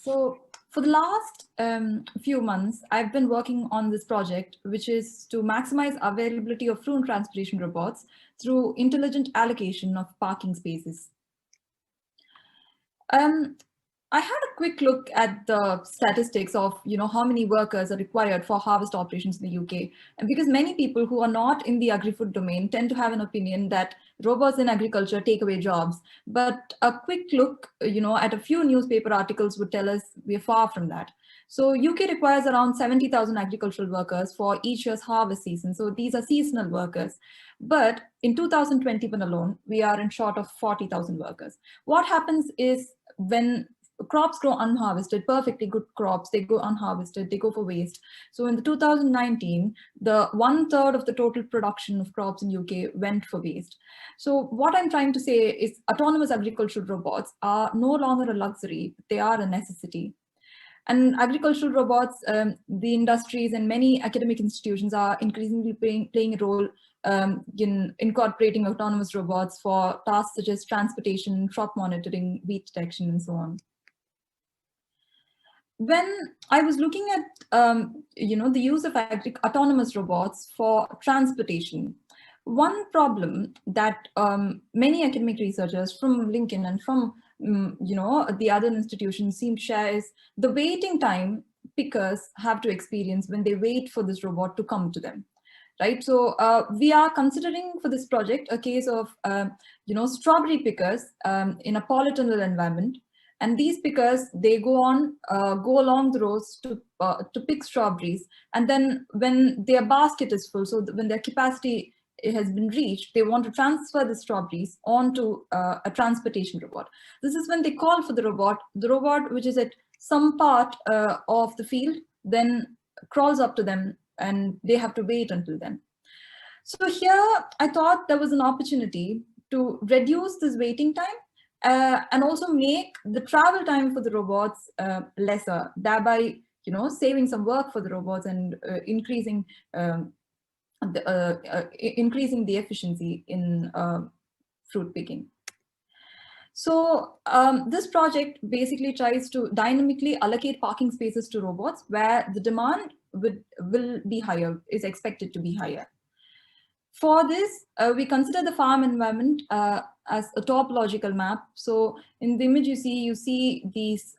So for the last few months, I've been working on this project, which is to maximize availability of fruit transportation robots through intelligent allocation of parking spaces. I had a quick look at the statistics of how many workers are required for harvest operations in the UK. And because many people who are not in the agri-food domain tend to have an opinion that robots in agriculture take away jobs. But a quick look at a few newspaper articles would tell us we're far from that. So UK requires around 70,000 agricultural workers for each year's harvest season. So these are seasonal workers. But in 2021 alone, we are in short of 40,000 workers. What happens is when crops grow unharvested, perfectly good crops, they go unharvested, they go for waste. So in the 2019, the 1/3 of the total production of crops in UK went for waste. So what I'm trying to say is autonomous agricultural robots are no longer a luxury, they are a necessity. And agricultural robots, the industries and many academic institutions are increasingly playing a role in incorporating autonomous robots for tasks such as transportation, crop monitoring, weed detection, and so on. When I was looking at the use of autonomous robots for transportation, one problem that many academic researchers from Lincoln and from the other institutions seem to share is the waiting time pickers have to experience when they wait for this robot to come to them. Right, so we are considering for this project a case of strawberry pickers in a polytunnel environment. And these pickers, they go along the rows to pick strawberries. And then when their basket is full, so when their capacity has been reached, they want to transfer the strawberries onto a transportation robot. This is when they call for the robot, which is at some part of the field, then crawls up to them and they have to wait until then. So here, I thought there was an opportunity to reduce this waiting time and also make the travel time for the robots lesser, thereby saving some work for the robots and increasing the efficiency in fruit picking. So this project basically tries to dynamically allocate parking spaces to robots where the demand will be higher, is expected to be higher. For this, we consider the farm environment as a topological map. So in the image you see these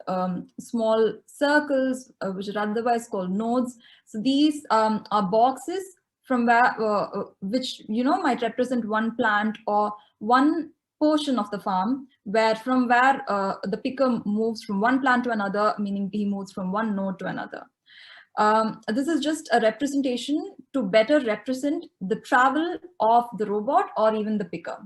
small circles, which are otherwise called nodes. So these are boxes from where, which might represent one plant or one portion of the farm, from where the picker moves from one plant to another, meaning he moves from one node to another. This is just a representation to better represent the travel of the robot or even the picker.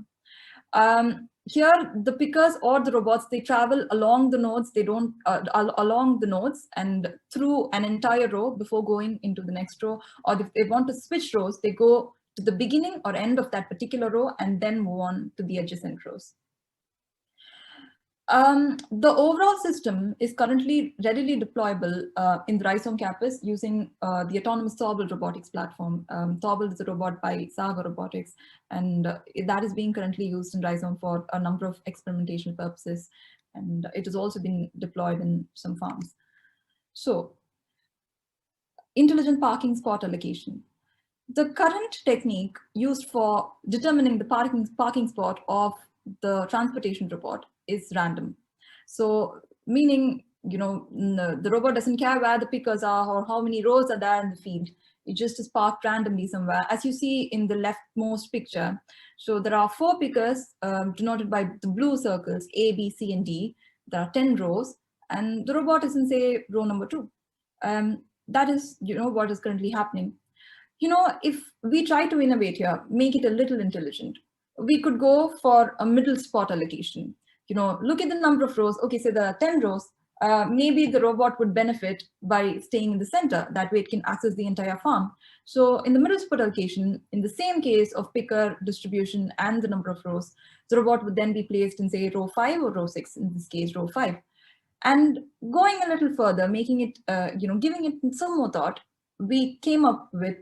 Here, the pickers or the robots, they travel along the nodes, along the nodes and through an entire row before going into the next row. Or if they want to switch rows, they go to the beginning or end of that particular row and then move on to the adjacent rows. The overall system is currently readily deployable in the Rhizome campus using the autonomous Thorvald robotics platform. Thorvald is a robot by Saga Robotics, and that is being currently used in Rhizome for a number of experimentation purposes, and it has also been deployed in some farms. So, intelligent parking spot allocation. The current technique used for determining the parking spot of the transportation robot is random. So meaning, the robot doesn't care where the pickers are or how many rows are there in the field. It just is parked randomly somewhere. As you see in the leftmost picture, so there are 4 pickers denoted by the blue circles, A, B, C, and D. There are 10 rows, and the robot is in, say, row number 2. That is, what is currently happening. If we try to innovate here, make it a little intelligent, we could go for a middle spot allocation. Look at the number of rows. Okay, so there are 10 rows. Maybe the robot would benefit by staying in the center. That way it can access the entire farm. So in the middle spot allocation, in the same case of picker distribution and the number of rows, the robot would then be placed in, say, row 5 or row 6, in this case, row 5. And going a little further, making it, giving it some more thought, we came up with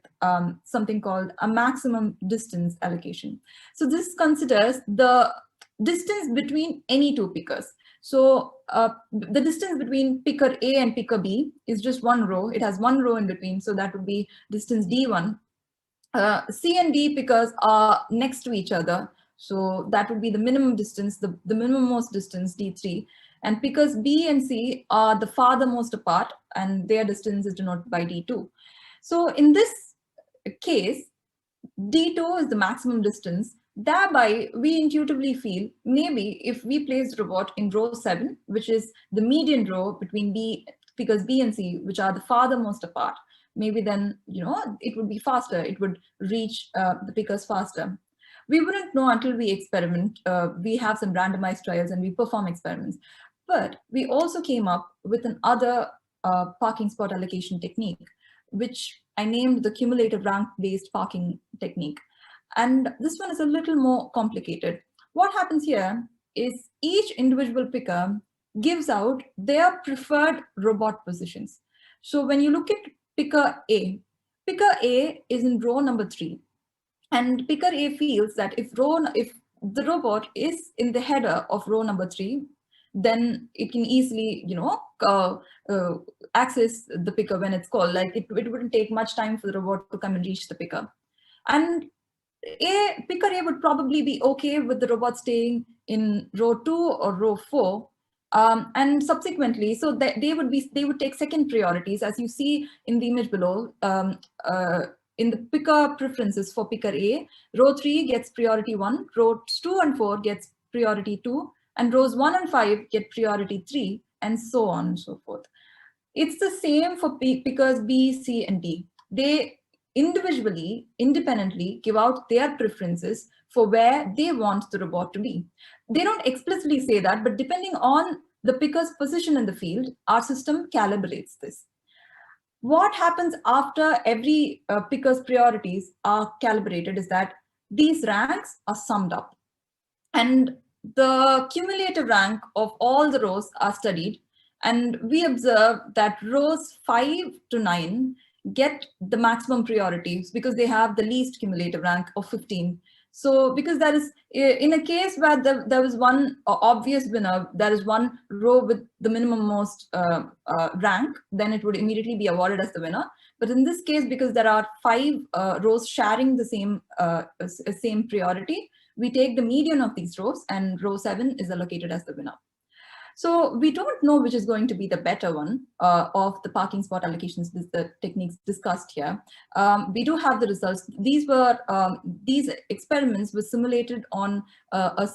something called a maximum distance allocation. So this considers the distance between any 2 pickers. So the distance between picker A and picker B is just one row. It has one row in between, so that would be distance D1. C and D pickers are next to each other, so that would be the minimum distance, the minimummost distance, D3. And pickers B and C are the farthermost apart, and their distance is denoted by D2. So in this case, D2 is the maximum distance. Thereby, we intuitively feel maybe if we place the robot in row 7, which is the median row between pickers B and C, which are the farthermost apart, maybe then, it would be faster. It would reach the pickers faster. We wouldn't know until we experiment. We have some randomized trials and we perform experiments. But we also came up with another parking spot allocation technique, which I named the cumulative rank-based parking technique. And this one is a little more complicated. What happens here is each individual picker gives out their preferred robot positions. So when you look at picker A is in row number 3. And picker A feels that if the robot is in the header of row number 3, then it can easily, access the picker when it's called. Like it wouldn't take much time for the robot to come and reach the picker. And picker A would probably be okay with the robot staying in row 2 or row 4. And subsequently, so they would take second priorities, as you see in the image below. In the picker preferences for picker A, row 3 gets priority 1, rows 2 and 4 gets priority 2, and rows 1 and 5 get priority 3, and so on and so forth. It's the same for pickers B, C, and D. They individually, independently give out their preferences for where they want the robot to be. They don't explicitly say that, but depending on the picker's position in the field, our system calibrates this. What happens after every picker's priorities are calibrated is that these ranks are summed up. And the cumulative rank of all the rows are studied. And we observe that rows 5 to 9 get the maximum priorities because they have the least cumulative rank of 15. So because that is, in a case where there was one obvious winner, there is one row with the minimum most rank, then it would immediately be awarded as the winner. But in this case, because there are 5 rows sharing the same priority, we take the median of these rows, and row 7 is allocated as the winner. So we don't know which is going to be the better one of the parking spot allocations, the techniques discussed here. We do have the results. These experiments were simulated on a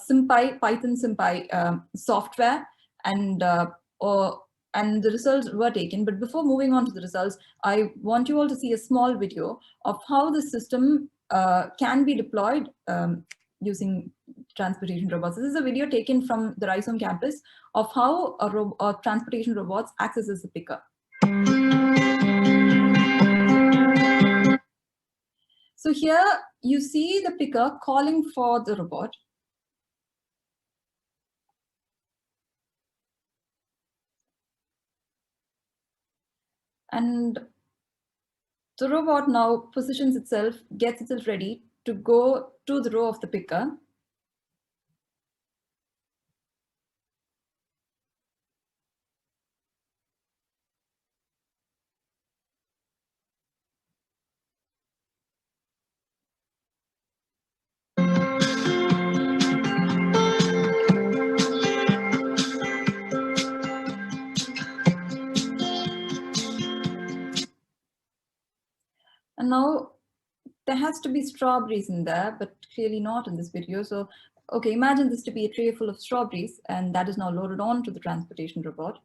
Python SymPy software, and the results were taken. But before moving on to the results, I want you all to see a small video of how the system can be deployed using transportation robots. This is a video taken from the Rhizome campus of how a transportation robots accesses the picker. So here you see the picker calling for the robot. And the robot now positions itself, gets itself ready to go to the row of the picker. And now there has to be strawberries in there, but clearly not in this video. So, okay, imagine this to be a tray full of strawberries, and that is now loaded on to the transportation robot.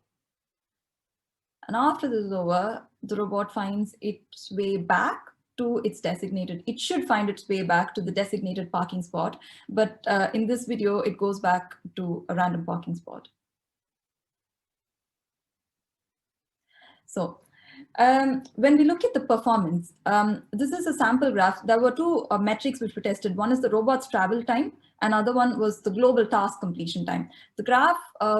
And after this is over, the robot finds its way back to its designated, it should find its way back to the designated parking spot. But in this video, it goes back to a random parking spot. So when we look at the performance, this is a sample graph. There were 2 metrics which were tested. One is the robot's travel time, and other one was the global task completion time. The graph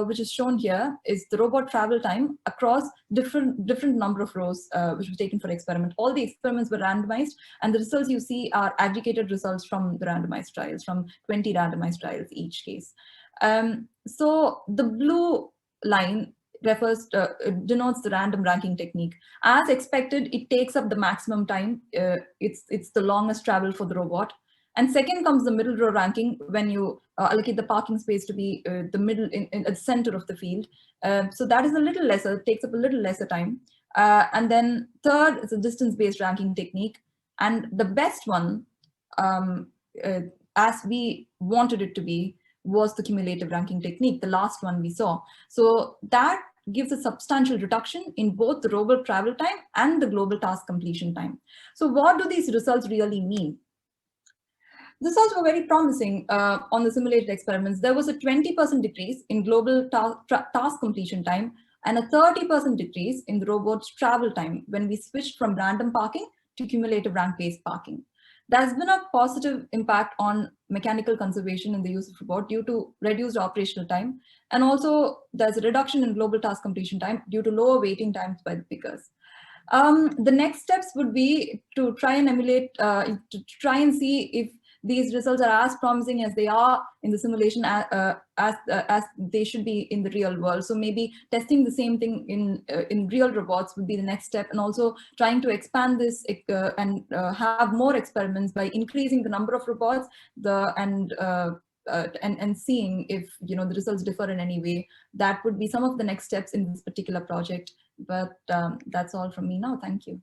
which is shown here is the robot travel time across different number of rows which was taken for experiment. All the experiments were randomized, and the results you see are aggregated results from the randomized trials, from 20 randomized trials each case. So the blue line denotes the random ranking technique. As expected, it takes up the maximum time. It's the longest travel for the robot. And second comes the middle row ranking, when you allocate the parking space to be the middle in the center of the field. So that is a little lesser, takes up a little lesser time. And then third is a distance-based ranking technique. And the best one, um, uh, as we wanted it to be, was the cumulative ranking technique, the last one we saw. So that gives a substantial reduction in both the robot travel time and the global task completion time. So what do these results really mean? The results were very promising on the simulated experiments. There was a 20% decrease in global task completion time and a 30% decrease in the robot's travel time when we switched from random parking to cumulative rank-based parking. There's been a positive impact on mechanical conservation in the use of robot due to reduced operational time. And also there's a reduction in global task completion time due to lower waiting times by the pickers. The next steps would be to try and emulate, to try and see if these results are as promising as they are in the simulation as they should be in the real world. So maybe testing the same thing in real robots would be the next step, and also trying to expand this and have more experiments by increasing the number of robots and seeing if the results differ in any way. That would be some of the next steps in this particular project. But that's all from me now. Thank you.